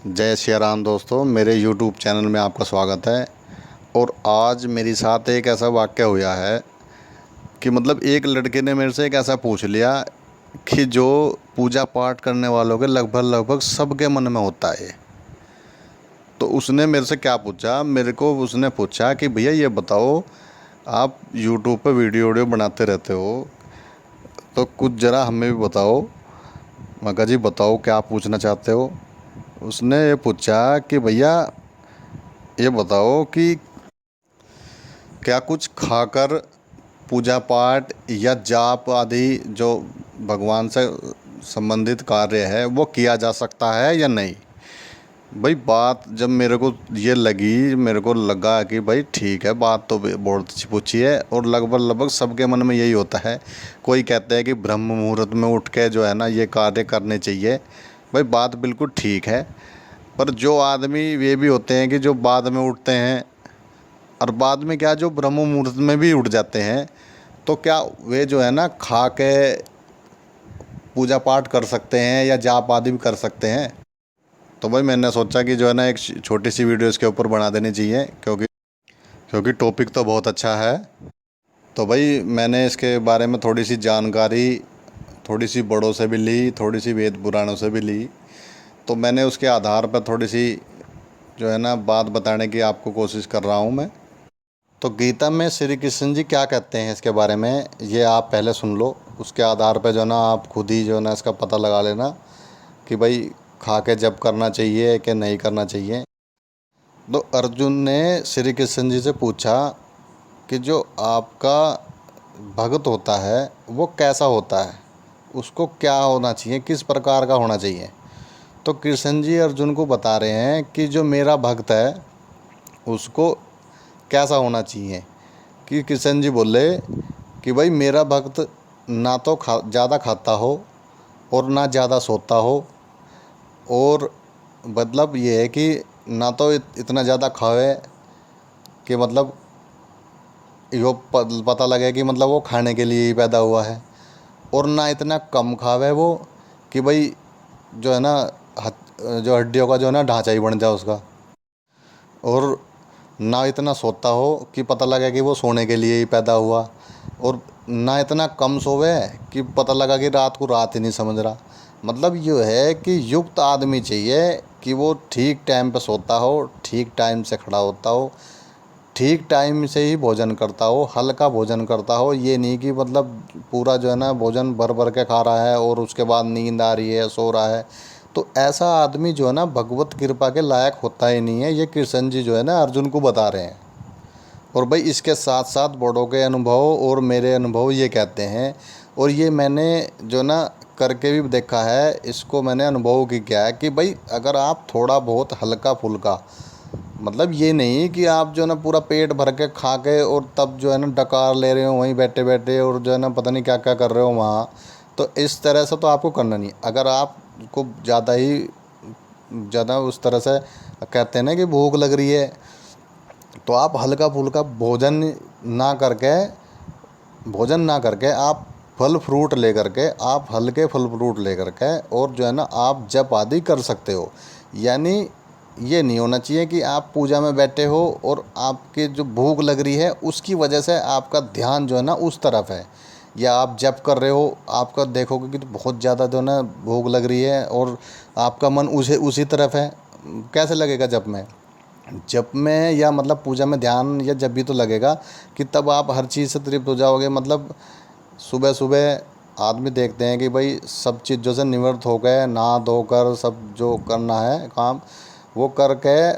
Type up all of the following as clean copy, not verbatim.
जय श्री राम दोस्तों, मेरे YouTube चैनल में आपका स्वागत है। और आज मेरे साथ एक ऐसा वाक़या हुआ है कि मतलब एक लड़के ने मेरे से एक ऐसा पूछ लिया कि जो पूजा पाठ करने वालों के लगभग सबके मन में होता है। तो उसने मेरे से क्या पूछा, मेरे को उसने पूछा कि भैया ये बताओ, आप YouTube पे वीडियो बनाते रहते हो, तो कुछ ज़रा हमें भी बताओ। मैं कहा जी बताओ क्या पूछना चाहते हो। उसने ये पूछा कि भैया ये बताओ कि क्या कुछ खाकर पूजा पाठ या जाप आदि जो भगवान से संबंधित कार्य है वो किया जा सकता है या नहीं। भाई बात जब मेरे को ये लगी, मेरे को लगा कि भाई ठीक है, बात तो बहुत अच्छी पूछी है और लगभग सबके मन में यही होता है। कोई कहते हैं कि ब्रह्म मुहूर्त में उठ के जो है ना ये कार्य करने चाहिए। भाई बात बिल्कुल ठीक है, पर जो आदमी ये भी होते हैं कि जो बाद में उठते हैं, और बाद में क्या जो ब्रह्म मुहूर्त में भी उठ जाते हैं, तो क्या वे जो है ना खा के पूजा पाठ कर सकते हैं या जाप आदि भी कर सकते हैं। तो भाई मैंने सोचा कि जो है ना एक छोटी सी वीडियो इसके ऊपर बना देनी चाहिए, क्योंकि टॉपिक तो बहुत अच्छा है। तो भाई मैंने इसके बारे में थोड़ी सी जानकारी थोड़ी सी बड़ों से भी ली, थोड़ी सी वेद पुराणों से भी ली। तो मैंने उसके आधार पर थोड़ी सी जो है ना बात बताने की आपको कोशिश कर रहा हूँ मैं। तो गीता में श्री कृष्ण जी क्या कहते हैं इसके बारे में, ये आप पहले सुन लो। उसके आधार पर जो है ना आप खुद ही जो है ना इसका पता लगा लेना कि भाई खा के जप करना चाहिए कि नहीं करना चाहिए। तो अर्जुन ने श्री कृष्ण जी से पूछा कि जो आपका भक्त होता है वो कैसा होता है, उसको क्या होना चाहिए, किस प्रकार का होना चाहिए। तो कृष्ण जी अर्जुन को बता रहे हैं कि जो मेरा भक्त है उसको कैसा होना चाहिए। कि कृष्ण जी बोले कि भाई मेरा भक्त ना तो ज़्यादा खाता हो और ना ज़्यादा सोता हो, और मतलब ये है कि ना तो इतना ज़्यादा खावे कि मतलब यो पता लगे कि मतलब वो खाने के लिए ही पैदा हुआ है, और ना इतना कम खावे वो कि भाई जो है ना जो हड्डियों का जो है ना ढांचा ही बन जाए उसका, और ना इतना सोता हो कि पता लगे कि वो सोने के लिए ही पैदा हुआ, और ना इतना कम सोवे कि पता लगा कि रात को रात ही नहीं समझ रहा। मतलब ये है कि युक्त आदमी चाहिए कि वो ठीक टाइम पे सोता हो, ठीक टाइम से खड़ा होता हो, ठीक टाइम से ही भोजन करता हो, हल्का भोजन करता हो। ये नहीं कि मतलब पूरा जो है ना भोजन भर भर के खा रहा है और उसके बाद नींद आ रही है, सो रहा है। तो ऐसा आदमी जो है ना भगवत कृपा के लायक होता ही नहीं है। ये कृष्ण जी जो है ना अर्जुन को बता रहे हैं। और भाई इसके साथ साथ बड़ों के अनुभव और मेरे अनुभव ये कहते हैं, और ये मैंने जो ना करके भी देखा है, इसको मैंने अनुभव की क्या है कि भाई अगर आप थोड़ा बहुत हल्का फुल्का, मतलब ये नहीं कि आप जो है ना पूरा पेट भर के खा के और तब जो है ना डकार ले रहे हो वहीं बैठे बैठे, और जो है ना पता नहीं क्या क्या कर रहे हो वहाँ। तो इस तरह से तो आपको करना नहीं। अगर आपको ज़्यादा उस तरह से कहते हैं ना कि भूख लग रही है, तो आप हल्का फुल्का भोजन ना करके आप फल फ्रूट ले करके, आप हल्के फल फ्रूट ले करके और जो है ना आप जप आदि कर सकते हो। यानी ये नहीं होना चाहिए कि आप पूजा में बैठे हो और आपके जो भूख लग रही है उसकी वजह से आपका ध्यान जो है ना उस तरफ है, या आप जप कर रहे हो, आपका देखोगे कि बहुत ज़्यादा जो है ना भूख लग रही है और आपका मन उसे उसी तरफ है। कैसे लगेगा जप में या मतलब पूजा में ध्यान, या जब भी तो लगेगा कि तब आप हर चीज़ से तृप्त हो जाओगे। मतलब सुबह सुबह आदमी देखते हैं कि भाई सब चीज़ों से निवृत्त हो गए, नहा धोकर सब जो करना है काम वो करके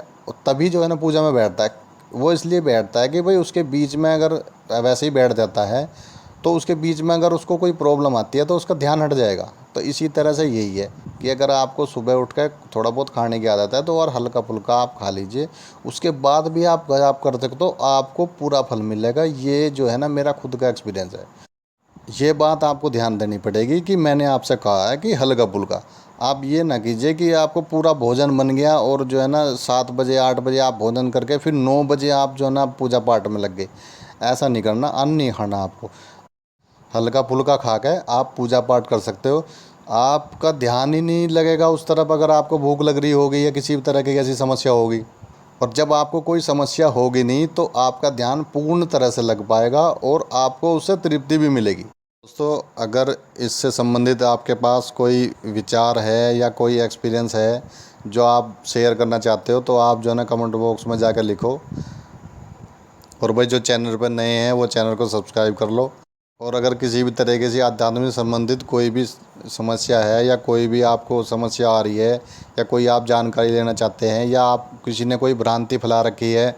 तभी जो है ना पूजा में बैठता है। वो इसलिए बैठता है कि भाई उसके बीच में अगर वैसे ही बैठ जाता है तो उसके बीच में अगर उसको कोई प्रॉब्लम आती है तो उसका ध्यान हट जाएगा। तो इसी तरह से यही है कि अगर आपको सुबह उठ कर थोड़ा बहुत खाने की आदत है तो और हल्का फुल्का आप खा लीजिए, उसके बाद भी आप कर सकते हो, आपको पूरा फल मिलेगा। ये जो है ना मेरा खुद का एक्सपीरियंस है। ये बात आपको ध्यान देनी पड़ेगी कि मैंने आपसे कहा है कि हल्का फुल्का। आप ये ना कीजिए कि आपको पूरा भोजन बन गया और जो है ना 7 बजे 8 बजे आप भोजन करके फिर 9 बजे आप जो है ना पूजा पाठ में लग गए। ऐसा नहीं करना, अन्न नहीं खाना आपको। हल्का फुल्का खा के आप पूजा पाठ कर सकते हो। आपका ध्यान ही नहीं लगेगा उस तरफ अगर आपको भूख लग रही होगी या किसी भी तरह की ऐसी समस्या होगी। और जब आपको कोई समस्या होगी नहीं तो आपका ध्यान पूर्ण तरह से लग पाएगा और आपको उससे तृप्ति भी मिलेगी। दोस्तों, अगर इससे संबंधित आपके पास कोई विचार है या कोई एक्सपीरियंस है जो आप शेयर करना चाहते हो, तो आप जो है ना कमेंट बॉक्स में जाकर लिखो। और भाई जो चैनल पर नए हैं वो चैनल को सब्सक्राइब कर लो। और अगर किसी भी तरीके से आध्यात्म से संबंधित कोई भी समस्या है या कोई भी आपको समस्या आ रही है या कोई आप जानकारी लेना चाहते हैं या आप किसी ने कोई भ्रांति फैला रखी है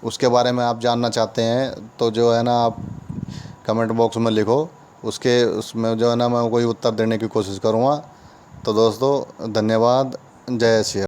उसके बारे में आप जानना चाहते हैं, तो जो है ना आप कमेंट बॉक्स में लिखो। उसमें जो है ना मैं कोई उत्तर देने की कोशिश करूँगा। तो दोस्तों, धन्यवाद। जय श्री राम।